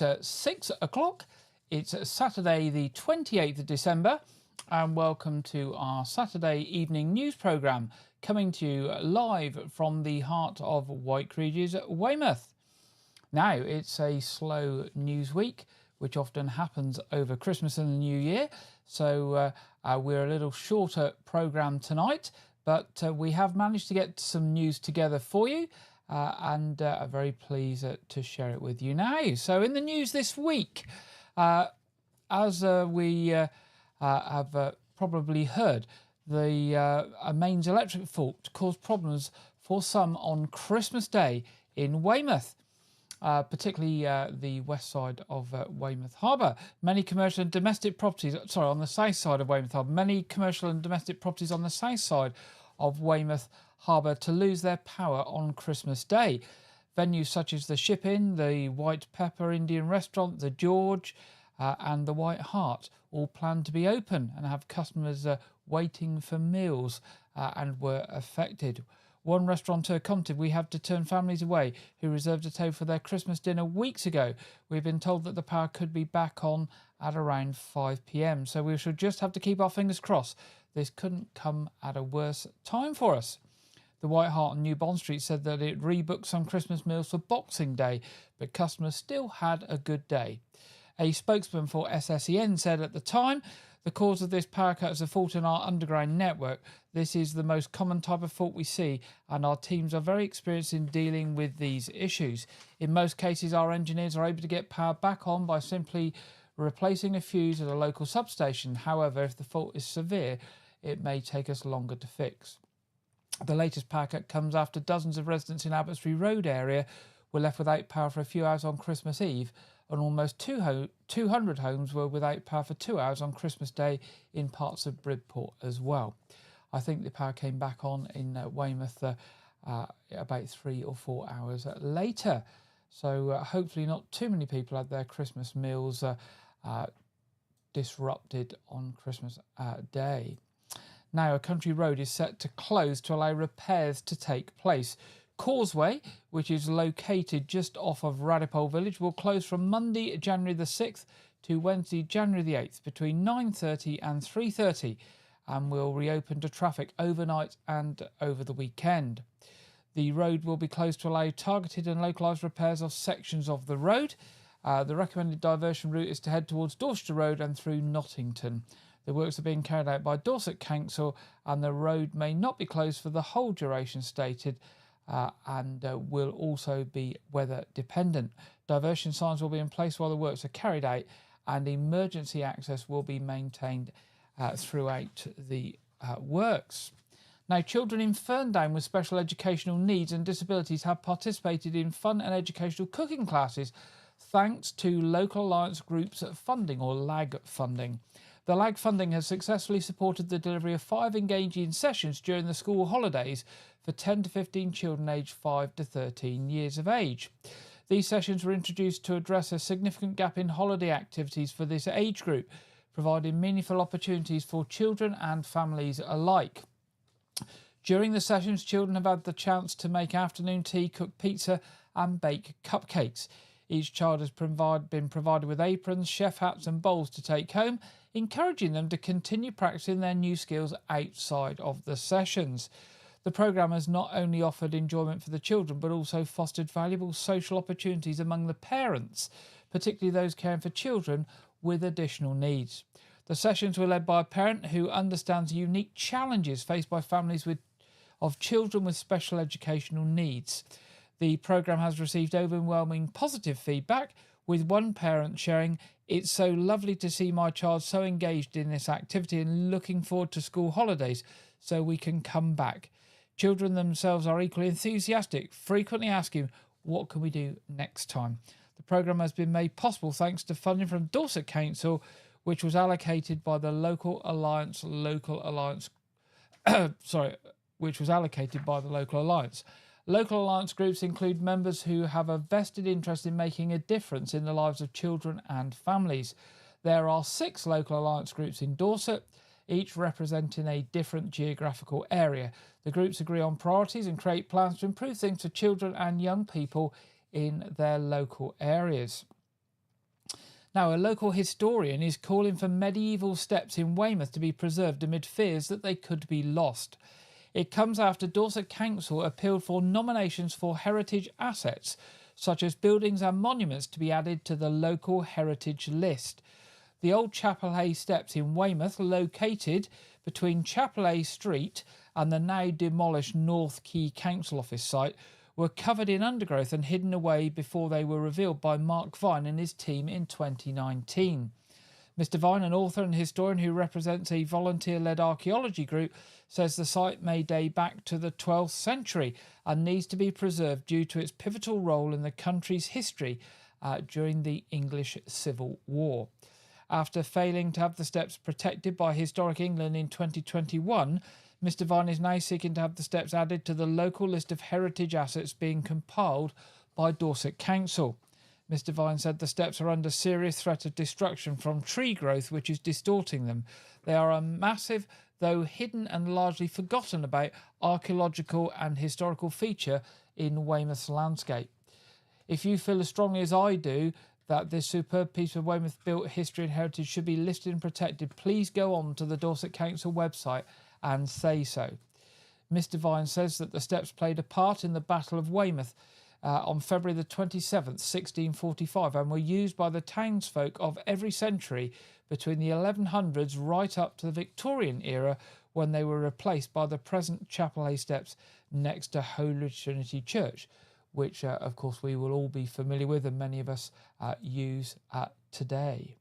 It's 6 o'clock. It's Saturday, the 28th of December, and welcome to our Saturday evening news programme, coming to you live from the heart of White Regis, Weymouth. Now, it's a slow news week, which often happens over Christmas and the New Year, so we're a little shorter programme tonight, but we have managed to get some news together for you. And I'm very pleased to share it with you now. So in the news this week, as we have probably heard, the mains electric fault caused problems for some on Christmas Day in Weymouth, particularly the west side of Weymouth Harbour. Many commercial and domestic properties, on the south side of Weymouth Harbour, many commercial and domestic properties on the south side of Weymouth Harbour to lose their power on Christmas Day. Venues such as the Ship Inn, the White Pepper Indian Restaurant, the George and the White Hart all planned to be open and have customers waiting for meals and were affected. One restaurateur commented, "We have to turn families away who reserved a table for their Christmas dinner weeks ago. We've been told that the power could be back on at around 5 p.m. So we should just have to keep our fingers crossed. This couldn't come at a worse time for us." The White Hart on New Bond Street said that it rebooked some Christmas meals for Boxing Day, but customers still had a good day. A spokesman for SSEN said at the time, "The cause of this power cut is a fault in our underground network. This is the most common type of fault we see, and our teams are very experienced in dealing with these issues. In most cases, our engineers are able to get power back on by simply replacing a fuse at a local substation. However, if the fault is severe, it may take us longer to fix." The latest power cut comes after dozens of residents in Abbotsbury Road area were left without power for a few hours on Christmas Eve, and almost 200 homes were without power for 2 hours on Christmas Day in parts of Bridport as well. I think the power came back on in Weymouth about 3 or 4 hours later. So hopefully not too many people had their Christmas meals disrupted on Christmas Day. Now, a country road is set to close to allow repairs to take place. Causeway, which is located just off of Radipole Village, will close from Monday, January the 6th to Wednesday, January the 8th between 9:30 and 3:30 and will reopen to traffic overnight and over the weekend. The road will be closed to allow targeted and localised repairs of sections of the road. The recommended diversion route is to head towards Dorchester Road and through Nottington. The works are being carried out by Dorset Council and the road may not be closed for the whole duration stated and will also be weather dependent. Diversion signs will be in place while the works are carried out and emergency access will be maintained throughout the works. Now, children in Ferndown with special educational needs and disabilities have participated in fun and educational cooking classes thanks to Local Alliance Group's funding, or LAG funding. The LAG funding has successfully supported the delivery of 5 engaging sessions during the school holidays for 10 to 15 children aged 5 to 13 years of age. These sessions were introduced to address a significant gap in holiday activities for this age group, providing meaningful opportunities for children and families alike. During the sessions, children have had the chance to make afternoon tea, cook pizza and bake cupcakes. Each child has been provided with aprons, chef hats and bowls to take home, encouraging them to continue practicing their new skills outside of the sessions. The programme has not only offered enjoyment for the children, but also fostered valuable social opportunities among the parents, particularly those caring for children with additional needs. The sessions were led by a parent who understands the unique challenges faced by families of children with special educational needs. The programme has received overwhelming positive feedback, with one parent sharing, "It's so lovely to see my child so engaged in this activity and looking forward to school holidays so we can come back." Children themselves are equally enthusiastic, frequently asking, "What can we do next time?" The programme has been made possible thanks to funding from Dorset Council, which was allocated by the Local Alliance. Local Alliance groups include members who have a vested interest in making a difference in the lives of children and families. There are 6 Local Alliance groups in Dorset, each representing a different geographical area. The groups agree on priorities and create plans to improve things for children and young people in their local areas. Now, a local historian is calling for medieval steps in Weymouth to be preserved amid fears that they could be lost. It comes after Dorset Council appealed for nominations for heritage assets, such as buildings and monuments, to be added to the local heritage list. The old Chapelhay Steps in Weymouth, located between Chapelhay Street and the now demolished North Quay Council Office site, were covered in undergrowth and hidden away before they were revealed by Mark Vine and his team in 2019. Mr. Vine, an author and historian who represents a volunteer-led archaeology group, says the site may date back to the 12th century and needs to be preserved due to its pivotal role in the country's history during the English Civil War. After failing to have the steps protected by Historic England in 2021, Mr. Vine is now seeking to have the steps added to the local list of heritage assets being compiled by Dorset Council. Mr. Vine said the steps are under serious threat of destruction from tree growth, which is distorting them. They are a massive, though hidden and largely forgotten about, archaeological and historical feature in Weymouth's landscape. If you feel as strongly as I do that this superb piece of Weymouth-built history and heritage should be listed and protected, please go on to the Dorset Council website and say so. Mr. Vine says that the steps played a part in the Battle of Weymouth on February the 27th, 1645, and were used by the townsfolk of every century between the 1100s right up to the Victorian era, when they were replaced by the present Chapelhay Steps next to Holy Trinity Church, which of course we will all be familiar with and many of us use today.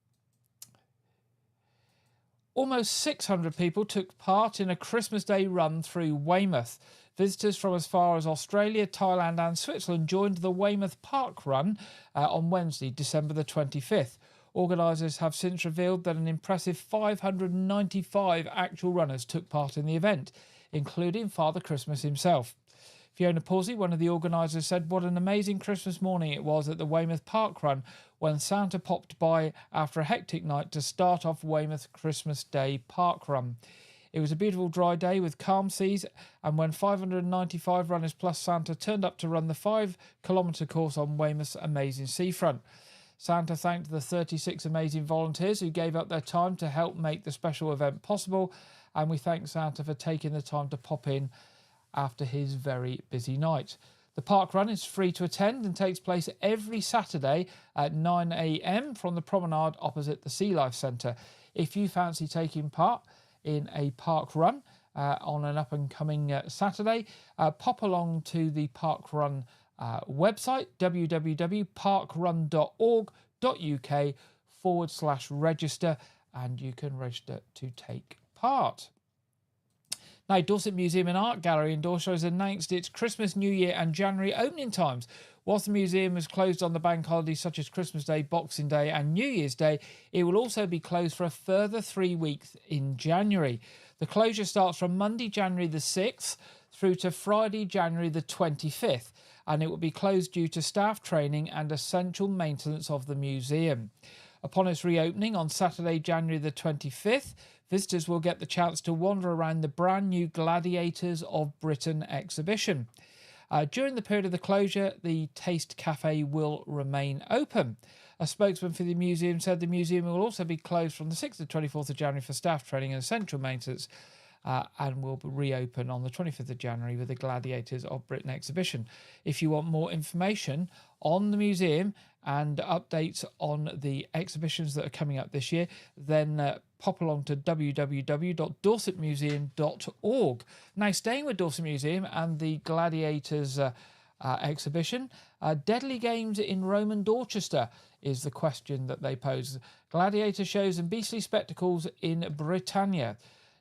Almost 600 people took part in a Christmas Day run through Weymouth. Visitors from as far as Australia, Thailand and Switzerland joined the Weymouth Park Run on Wednesday, December the 25th. Organisers have since revealed that an impressive 595 actual runners took part in the event, including Father Christmas himself. Fiona Pawsey, one of the organisers, said what an amazing Christmas morning it was at the Weymouth Park Run when Santa popped by after a hectic night to start off Weymouth Christmas Day Park Run. It was a beautiful dry day with calm seas, and when 595 runners plus Santa turned up to run the 5-kilometre course on Weymouth's amazing seafront. Santa thanked the 36 amazing volunteers who gave up their time to help make the special event possible, and we thank Santa for taking the time to pop in after his very busy night. The park run is free to attend and takes place every Saturday at 9 a.m. from the promenade opposite the Sea Life Centre. If you fancy taking part in a park run on an up-and-coming Saturday, pop along to the park run website, www.parkrun.org.uk/register, and you can register to take part. Now, Dorset Museum and Art Gallery in Dorset has announced its Christmas, New Year and January opening times. Whilst the museum is closed on the bank holidays such as Christmas Day, Boxing Day and New Year's Day, it will also be closed for a further 3 weeks in January. The closure starts from Monday, January the 6th through to Friday, January the 25th, and it will be closed due to staff training and essential maintenance of the museum. Upon its reopening on Saturday, January the 25th, visitors will get the chance to wander around the brand new Gladiators of Britain exhibition. During the period of the closure, the Taste Cafe will remain open. A spokesman for the museum said the museum will also be closed from the 6th to 24th of January for staff training and essential maintenance, and will reopen on the 25th of January with the Gladiators of Britain exhibition. If you want more information on the museum and updates on the exhibitions that are coming up this year, then pop along to www.dorsetmuseum.org. Now, staying with Dorset Museum and the Gladiators exhibition, deadly games in Roman Dorchester is the question that they pose. Gladiator shows and beastly spectacles in Britannia.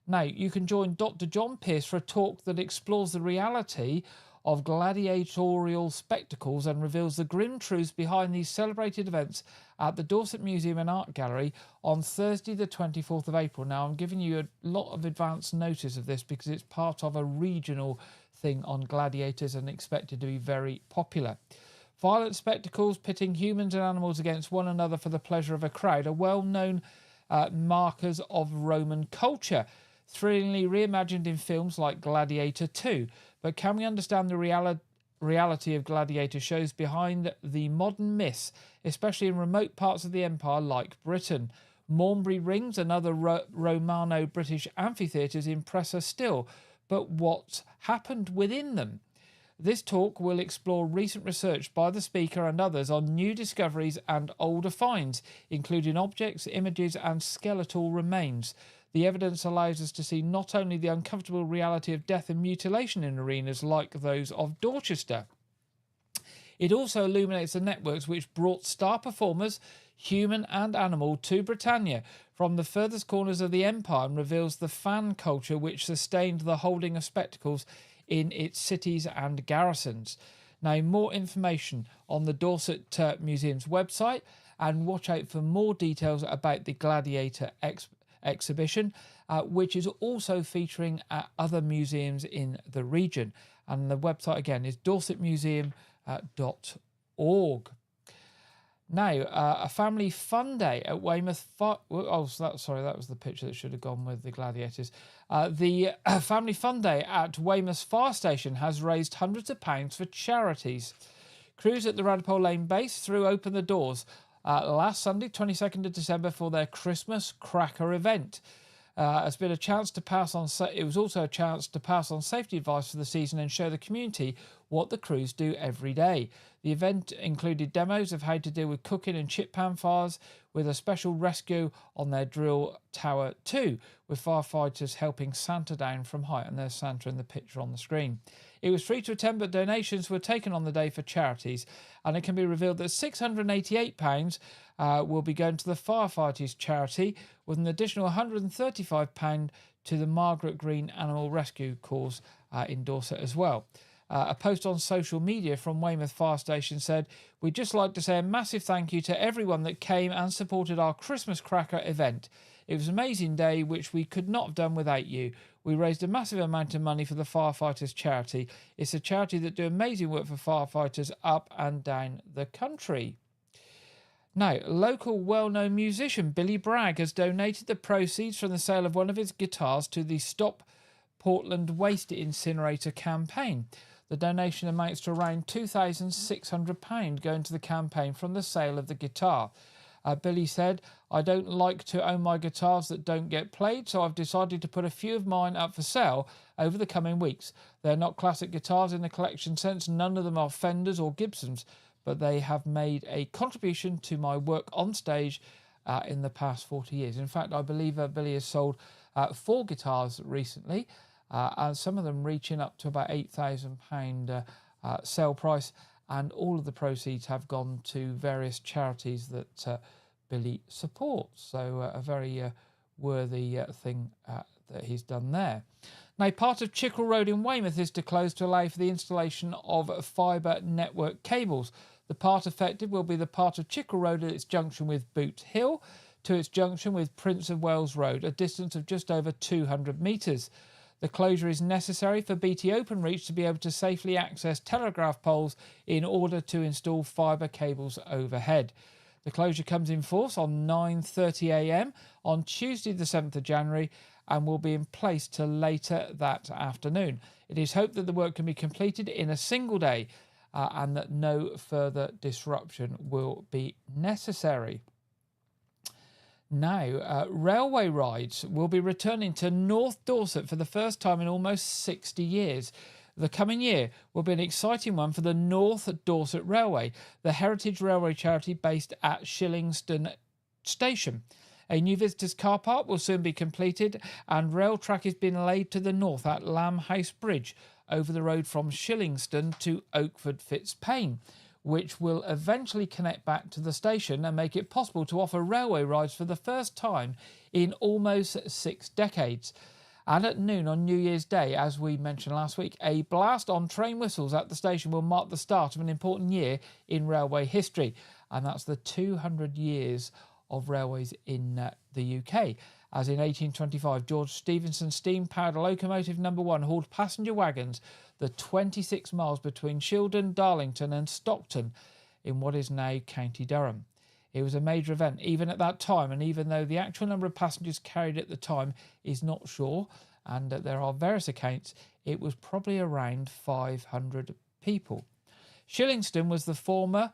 Now, you can join Dr. John Pearce for a talk that explores the reality of gladiatorial spectacles and reveals the grim truths behind these celebrated events at the Dorset Museum and Art Gallery on Thursday the 24th of April. Now, I'm giving you a lot of advance notice of this because it's part of a regional thing on gladiators and expected to be very popular. Violent spectacles pitting humans and animals against one another for the pleasure of a crowd are well-known markers of Roman culture, thrillingly reimagined in films like Gladiator 2. But can we understand the reality of gladiator shows behind the modern myths, especially in remote parts of the empire like Britain. Mournbury Rings and other Romano-British amphitheatres impress us still, but what happened within them? This talk will explore recent research by the speaker and others on new discoveries and older finds, including objects, images and skeletal remains. The evidence allows us to see not only the uncomfortable reality of death and mutilation in arenas like those of Dorchester, it also illuminates the networks which brought star performers, human and animal, to Britannia from the furthest corners of the empire and reveals the fan culture which sustained the holding of spectacles in its cities and garrisons. Now, more information on the Dorset Museum's website, and watch out for more details about the Gladiator exhibition, which is also featuring at other museums in the region. And the website again is dorsetmuseum.org. Now, a family fun day at Weymouth. That was the picture that should have gone with the gladiators. The family fun day at Weymouth Fire Station has raised hundreds of pounds for charities. Crews at the Radipole Lane base threw open the doors last Sunday, 22nd of December, for their Christmas cracker event. It's been a chance to pass on. It was also a chance to pass on safety advice for the season and show the community what the crews do every day. The event included demos of how to deal with cooking and chip pan fires, with a special rescue on their drill tower 2, with firefighters helping Santa down from height. And there's Santa in the picture on the screen. It was free to attend, but donations were taken on the day for charities, and it can be revealed that £688 will be going to the firefighters charity, with an additional £135 to the Margaret Green Animal Rescue cause in Dorset as well. A post on social media from Weymouth Fire Station said, "We'd just like to say a massive thank you to everyone that came and supported our Christmas cracker event. It was an amazing day which we could not have done without you. We raised a massive amount of money for the firefighters charity. It's a charity that do amazing work for firefighters up and down the country." Now, local well-known musician Billy Bragg has donated the proceeds from the sale of one of his guitars to the Stop Portland Waste Incinerator campaign. The donation amounts to around £2,600 going to the campaign from the sale of the guitar. Billy said, "I don't like to own my guitars that don't get played, so I've decided to put a few of mine up for sale over the coming weeks. They're not classic guitars in the collection sense, none of them are Fenders or Gibsons, but they have made a contribution to my work on stage in the past 40 years. In fact, I believe Billy has sold 4 guitars recently, and some of them reaching up to about £8,000 sale price, and all of the proceeds have gone to various charities that Billy supports. So a very worthy thing that he's done there. Now, part of Chickerell Road in Weymouth is to close to allow for the installation of fibre network cables. The part affected will be the part of Chickerell Road at its junction with Boot Hill to its junction with Prince of Wales Road, a distance of just over 200 metres. The closure is necessary for BT Openreach to be able to safely access telegraph poles in order to install fibre cables overhead. The closure comes in force on 9:30 a.m. on Tuesday the 7th of January and will be in place till later that afternoon. It is hoped that the work can be completed in a single day and that no further disruption will be necessary. Now, railway rides will be returning to North Dorset for the first time in almost 60 years. The coming year will be an exciting one for the North Dorset Railway, the heritage railway charity based at Shillingstone Station. A new visitors' car park will soon be completed, and rail track is being laid to the north at Lamb House Bridge over the road from Shillingstone to Oakford Fitzpaine, which will eventually connect back to the station and make it possible to offer railway rides for the first time in almost 6 decades. And at noon on New Year's Day, as we mentioned last week, a blast on train whistles at the station will mark the start of an important year in railway history, and that's the 200 years of railways in the UK. As in 1825, George Stephenson steam-powered locomotive number 1 hauled passenger wagons the 26 miles between Shildon, Darlington and Stockton in what is now County Durham. It was a major event even at that time, and even though the actual number of passengers carried at the time is not sure, and there are various accounts, it was probably around 500 people. Shillingstone was the former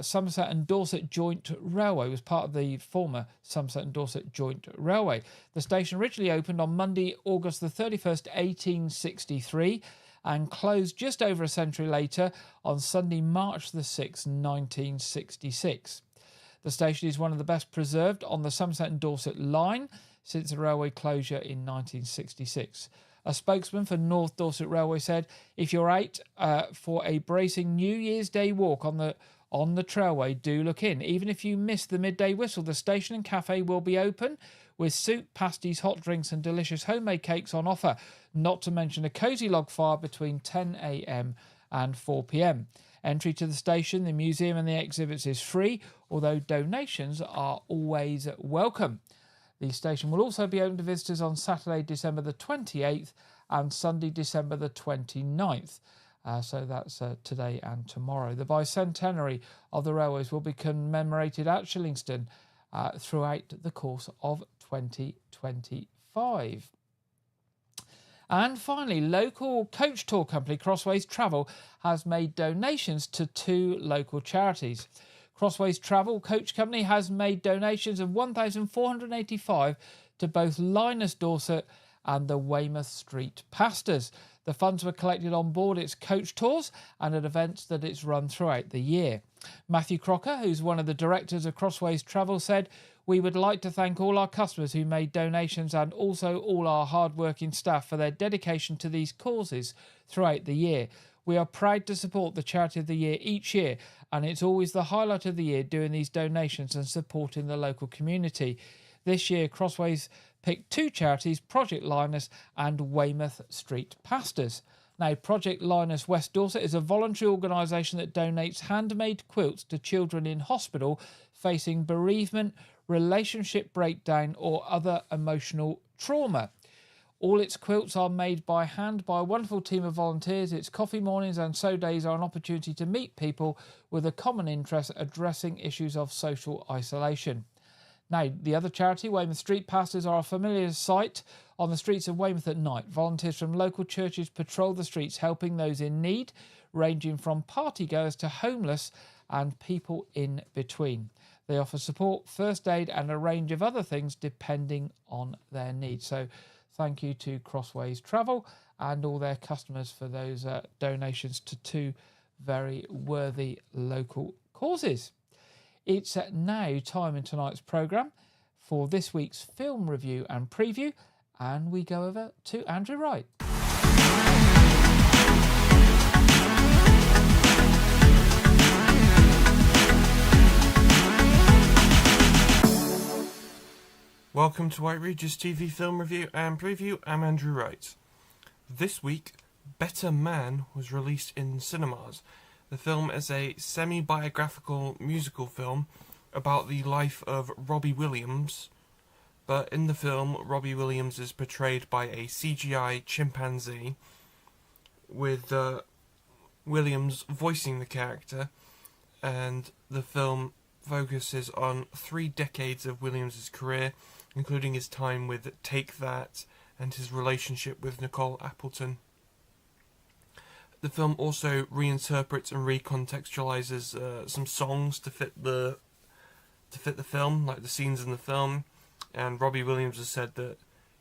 Somerset and Dorset Joint Railway, was part of the former Somerset and Dorset Joint Railway. The station originally opened on Monday, August the 31st, 1863, and closed just over a century later on Sunday, March the 6th, 1966. The station is one of the best preserved on the Somerset and Dorset line since the railway closure in 1966. A spokesman for North Dorset Railway said, "If you're out for a bracing New Year's Day walk on the trailway, do look in. Even if you miss the midday whistle, the station and cafe will be open with soup, pasties, hot drinks and delicious homemade cakes on offer, not to mention a cosy log fire between 10 a.m. and 4 p.m. Entry to the station, the museum and the exhibits is free, although donations are always welcome. The station will also be open to visitors on Saturday, December the 28th and Sunday, December the 29th. So that's today and tomorrow. The bicentenary of the railways will be commemorated at Shillingstone throughout the course of 2025. And finally, local coach tour company Crossways Travel has made donations to 2 local charities. Crossways Travel Coach Company has made donations of £1,485 to both Linus Dorset and the Weymouth Street Pastors. The funds were collected on board its coach tours and at events that it's run throughout the year. Matthew Crocker, who's one of the directors of Crossways Travel, said, "We would like to thank all our customers who made donations and also all our hard-working staff for their dedication to these causes throughout the year. We are proud to support the charity of the year each year, and it's always the highlight of the year doing these donations and supporting the local community. This year, Crossways picked 2 charities, Project Linus and Weymouth Street Pastors." Now, Project Linus West Dorset is a voluntary organisation that donates handmade quilts to children in hospital facing bereavement, relationship breakdown or other emotional trauma. All its quilts are made by hand by a wonderful team of volunteers. Its coffee mornings and sew days are an opportunity to meet people with a common interest addressing issues of social isolation. Now, the other charity, Weymouth Street Pastors, are a familiar sight on the streets of Weymouth at night. Volunteers from local churches patrol the streets, helping those in need, ranging from partygoers to homeless and people in between. They offer support, first aid and a range of other things depending on their needs. So thank you to Crossways Travel and all their customers for those donations to 2 very worthy local causes. It's now time in tonight's programme for this week's film review and preview, and we go over to Andrew Wright. Welcome to White Regis TV film review and preview. I'm Andrew Wright. This week, Better Man was released in cinemas. The film is a semi-biographical musical film about the life of Robbie Williams, but in the film, Robbie Williams is portrayed by a CGI chimpanzee, with Williams voicing the character, and the film focuses on 3 decades of Williams' career, including his time with Take That and his relationship with Nicole Appleton. The film also reinterprets and recontextualizes some songs to fit the film, like the scenes in the film. And Robbie Williams has said that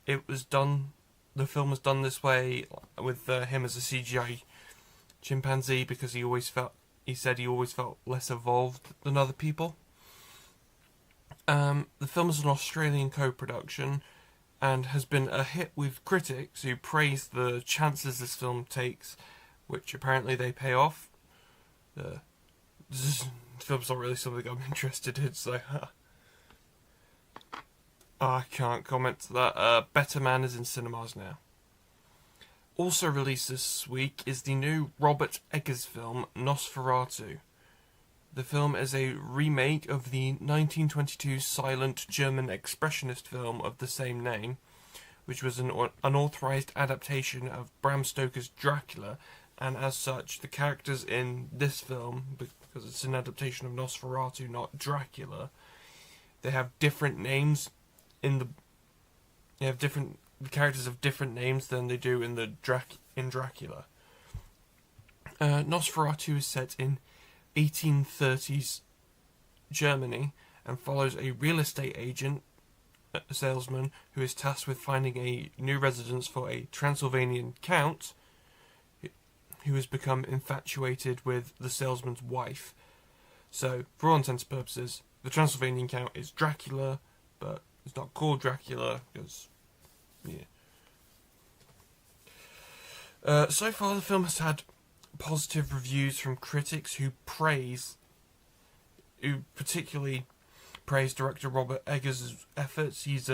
the film was done this way with him as a CGI chimpanzee because he said he always felt less evolved than other people. The film is an Australian co-production and has been a hit with critics who praise the chances this film takes, which apparently they pay off. This film's not really something I'm interested in, so I can't comment to that. Better Man is in cinemas now. Also released this week is the new Robert Eggers film, Nosferatu. The film is a remake of the 1922 silent German expressionist film of the same name, which was an unauthorized adaptation of Bram Stoker's Dracula, and as such, the characters in this film, because it's an adaptation of Nosferatu, not Dracula, they have different names the characters have different names than they do in Dracula. Nosferatu is set in 1830s Germany and follows a real estate agent, a salesman, who is tasked with finding a new residence for a Transylvanian count who has become infatuated with the salesman's wife. So, for all intents and purposes, the Transylvanian count is Dracula, but it's not called Dracula because, yeah. So far, the film has had positive reviews from critics who particularly praise director Robert Eggers' efforts. He's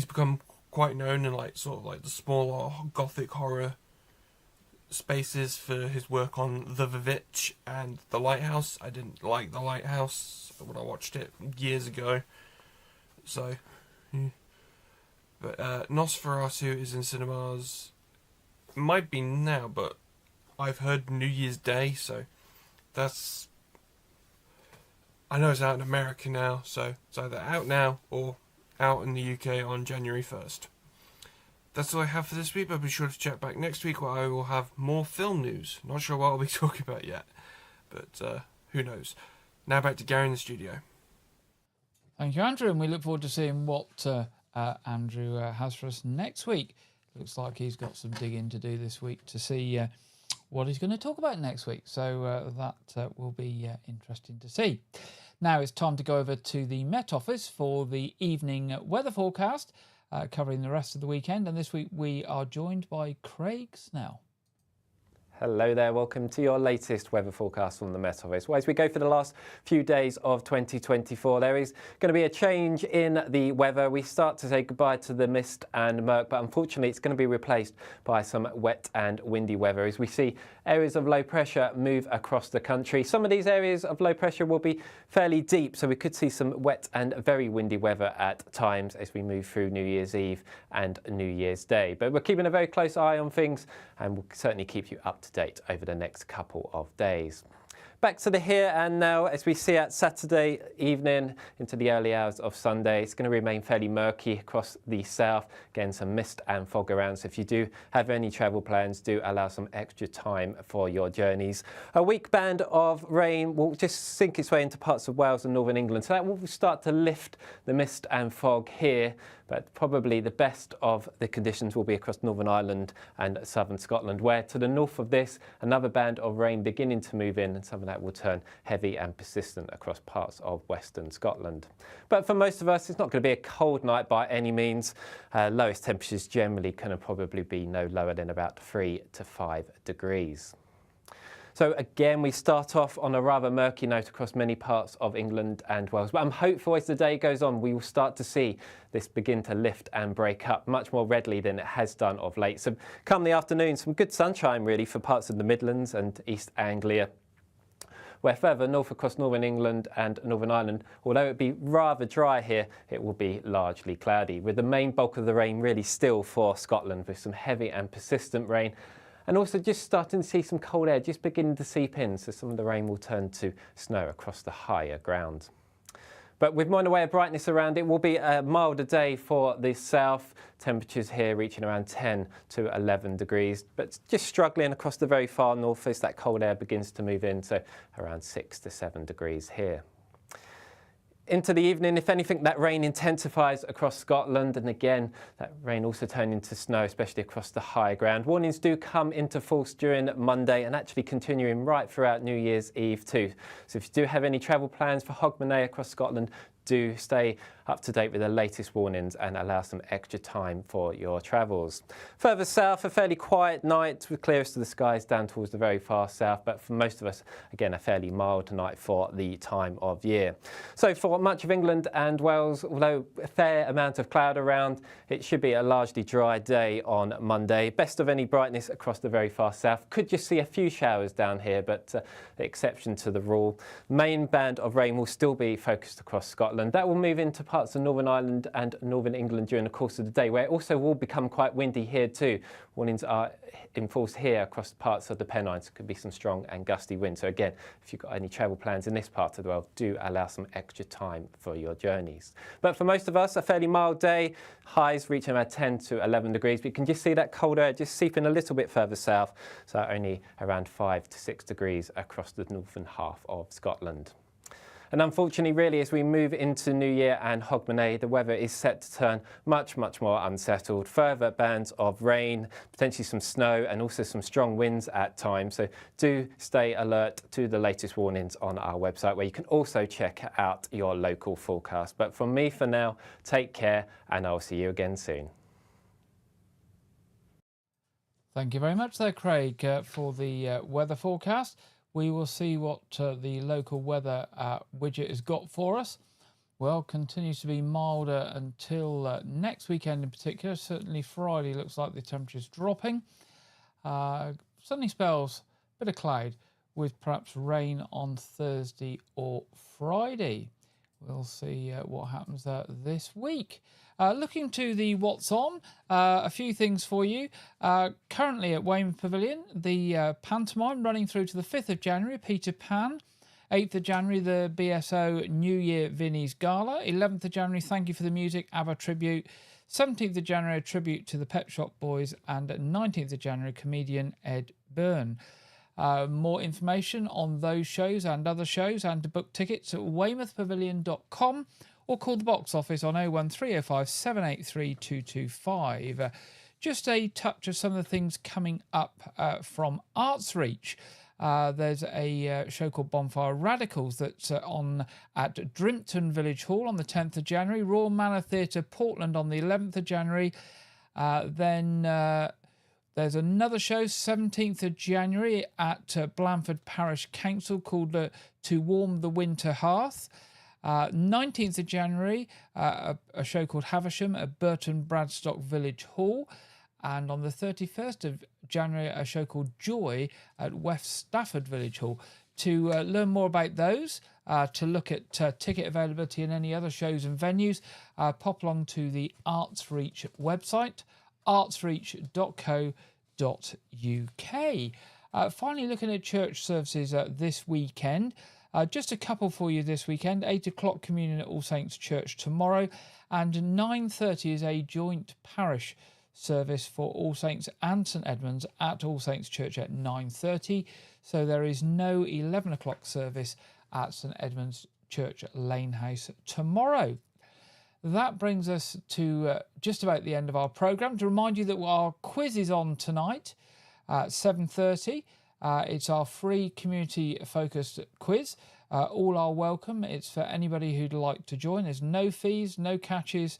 become quite known in the smaller gothic horror spaces for his work on The Vivitch and The Lighthouse. I didn't like The Lighthouse when I watched it years ago. So, but Nosferatu is in cinemas. It might be now, but I've heard New Year's Day, so that's... I know it's out in America now, so it's either out now or out in the UK on January 1st. That's all I have for this week, but be sure to check back next week where I will have more film news. Not sure what I'll be talking about yet, but who knows. Now back to Gary in the studio. Thank you, Andrew, and we look forward to seeing what Andrew has for us next week. Looks like he's got some digging to do this week to see what he's going to talk about next week. So that will be interesting to see. Now it's time to go over to the Met Office for the evening weather forecast, covering the rest of the weekend. And this week we are joined by Craig Snell. Hello there, welcome to your latest weather forecast from the Met Office. Well, as we go for the last few days of 2024, there is going to be a change in the weather. We start to say goodbye to the mist and murk, but unfortunately it's going to be replaced by some wet and windy weather as we see areas of low pressure move across the country. Some of these areas of low pressure will be fairly deep, so we could see some wet and very windy weather at times as we move through New Year's Eve and New Year's Day. But we're keeping a very close eye on things and we'll certainly keep you up to date over the next couple of days. Back to the here and now, as we see at Saturday evening into the early hours of Sunday, it's going to remain fairly murky across the south. Again, some mist and fog around, so if you do have any travel plans, do allow some extra time for your journeys. A weak band of rain will just sink its way into parts of Wales and northern England, so that will start to lift the mist and fog here. But probably the best of the conditions will be across Northern Ireland and southern Scotland, where to the north of this, another band of rain beginning to move in, and some of that will turn heavy and persistent across parts of western Scotland. But for most of us, it's not going to be a cold night by any means. Lowest temperatures generally can probably be no lower than about 3 to 5 degrees. So again, we start off on a rather murky note across many parts of England and Wales. But I'm hopeful as the day goes on, we will start to see this begin to lift and break up much more readily than it has done of late. So come the afternoon, some good sunshine really for parts of the Midlands and East Anglia. Where further north across northern England and Northern Ireland, although it be rather dry here, it will be largely cloudy, with the main bulk of the rain really still for Scotland, with some heavy and persistent rain. And also just starting to see some cold air just beginning to seep in, so some of the rain will turn to snow across the higher ground. But with more in the way of brightness around, it will be a milder day for the south. Temperatures here reaching around 10 to 11 degrees, but just struggling across the very far north as that cold air begins to move in, so around 6 to 7 degrees here. Into the evening, if anything, that rain intensifies across Scotland, and again, that rain also turning into snow, especially across the higher ground. Warnings do come into force during Monday and actually continuing right throughout New Year's Eve too. So if you do have any travel plans for Hogmanay across Scotland, do stay up to date with the latest warnings and allow some extra time for your travels. Further south, a fairly quiet night with clearest of the skies down towards the very far south, but for most of us, again, a fairly mild night for the time of year. So for much of England and Wales, although a fair amount of cloud around, it should be a largely dry day on Monday. Best of any brightness across the very far south. Could just see a few showers down here, but the exception to the rule. Main band of rain will still be focused across Scotland. Scotland. That will move into parts of Northern Ireland and Northern England during the course of the day, where it also will become quite windy here too. Warnings are in force here across parts of the Pennines. Could be some strong and gusty winds. So again, if you've got any travel plans in this part of the world, do allow some extra time for your journeys. But for most of us, a fairly mild day, highs reaching around 10 to 11 degrees. But you can just see that cold air just seeping a little bit further south, so only around 5 to 6 degrees across the northern half of Scotland. And unfortunately, really, as we move into New Year and Hogmanay, the weather is set to turn much, much more unsettled. Further bands of rain, potentially some snow and also some strong winds at times. So do stay alert to the latest warnings on our website, where you can also check out your local forecast. But from me for now, take care and I'll see you again soon. Thank you very much there, Craig, for the weather forecast. We will see what the local weather widget has got for us. Well, continues to be milder until next weekend in particular. Certainly Friday looks like the temperature's dropping. Sunny spells, bit of cloud, with perhaps rain on Thursday or Friday. We'll see what happens this week. Looking to the What's On, a few things for you. Currently at Weymouth Pavilion, the pantomime running through to the 5th of January, Peter Pan. 8th of January, the BSO New Year Vinnie's Gala. 11th of January, Thank You for the Music, ABBA Tribute. 17th of January, a tribute to the Pet Shop Boys. And 19th of January, comedian Ed Byrne. More information on those shows and other shows and to book tickets at weymouthpavilion.com or call the box office on 01305 783 225. Just a touch of some of the things coming up from Arts Reach. There's a show called Bonfire Radicals that's on at Drimpton Village Hall on the 10th of January, Royal Manor Theatre, Portland on the 11th of January. Then there's another show, 17th of January at Blandford Parish Council called To Warm the Winter Hearth. 19th of January, a show called Havisham at Burton Bradstock Village Hall. And on the 31st of January, a show called Joy at West Stafford Village Hall. To learn more about those, to look at ticket availability and any other shows and venues, pop along to the Arts Reach website, artsreach.co.uk. Finally, looking at church services this weekend. Just a couple for you this weekend. 8 o'clock communion at All Saints Church tomorrow, and 9:30 is a joint parish service for All Saints and St Edmunds at All Saints Church at 9:30. So there is no 11 o'clock service at St Edmunds Church at Lane House tomorrow. That brings us to just about the end of our programme. To remind you that our quiz is on tonight at 7:30. It's our free community-focused quiz. All are welcome. It's for anybody who'd like to join. There's no fees, no catches,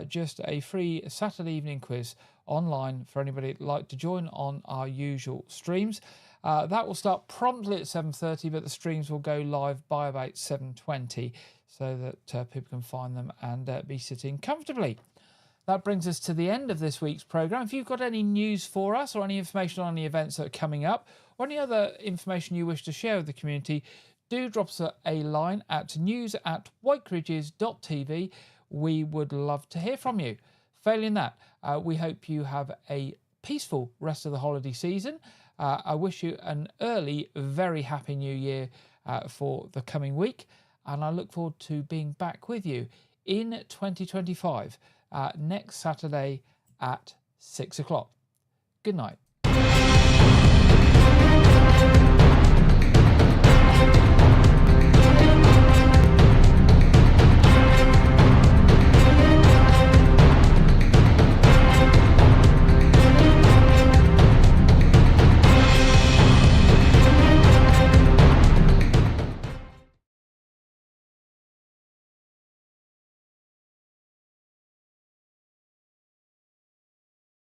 just a free Saturday evening quiz online for anybody who'd like to join on our usual streams. That will start promptly at 7:30, but the streams will go live by about 7:20 so that people can find them and be sitting comfortably. That brings us to the end of this week's programme. If you've got any news for us or any information on the events that are coming up or any other information you wish to share with the community, do drop us a line at news@whiteridges.tv. We would love to hear from you. Failing that, we hope you have a peaceful rest of the holiday season. I wish you an early, very happy new year for the coming week, and I look forward to being back with you in 2025 next Saturday at 6 o'clock. Good night.